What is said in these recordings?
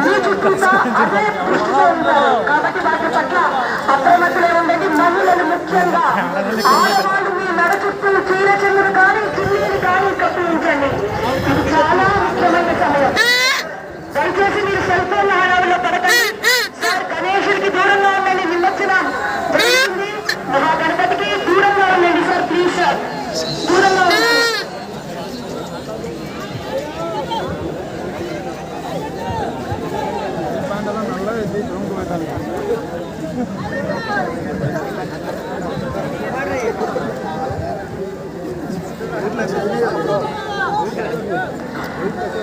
మీ చుట్టూతా అదే దృష్టిలో ఉంటారు. కాబట్టి వాటి పట్ల అప్రమత్తులై ఉండండి. మహిళలు ముఖ్యంగా ఆడవాళ్ళు మీ మెడ చుట్టూ చీర చెందులు కానీ చున్నీలు కానీ కప్పించండి. ఇది చాలా ముఖ్యమైన సమయం. దయచేసి మీరు సెల్ ఫోన్ హడావిలో పడకండి. సార్ గణేశుడికి దూరంగా ఉండండి. నిమజ్జనం జరుగుతుంది. మహాగణపతికి దూరంగా ఉండండి సార్. ప్లీజ్ సార్ దూరంగా ఉండండి.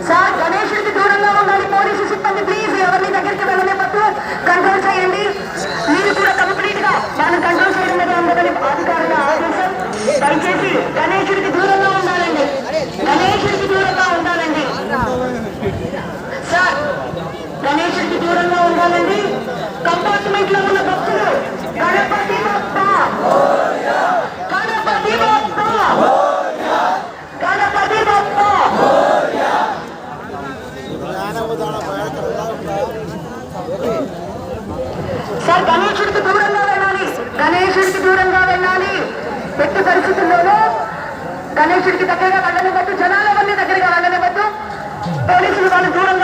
సార్ గణేశుడికి దూరంగా ఉండాలి. పోలీసు సిబ్బంది ప్లీజ్ ఎవరిని దగ్గరికి వెళ్ళలేకపోతే కంట్రోల్ చేయండి. మీరు కూడా కంప్లీట్ గా దాన్ని కంట్రోల్ చేయడం మీద ఉండదని అధికారుల ఆదేశం. దయచేసి గణేశుడికి దూరంగా ఉండాలండి. గణేశుడికి దూరంగా ఉండాలండి సార్. గణేశుడికి దూరంగా ఉండాలండి. కంపార్ట్మెంట్ లో ఉన్న భక్తులు గణపతి బప్ప గణపతి బప్ప గణపతి బప్ప. సార్ గణేశుడికి దూరంగా వెళ్ళాలి. గణేశుడికి దూరంగా వెళ్ళాలి. ఎట్టి పరిస్థితుల్లోనూ గణేశుడికి దగ్గరగా వెళ్ళనివ్వద్దు. జనాల వల్ల దగ్గరగా వెళ్ళనివ్వద్దు. పోలీసులు వాళ్ళు దూరంగా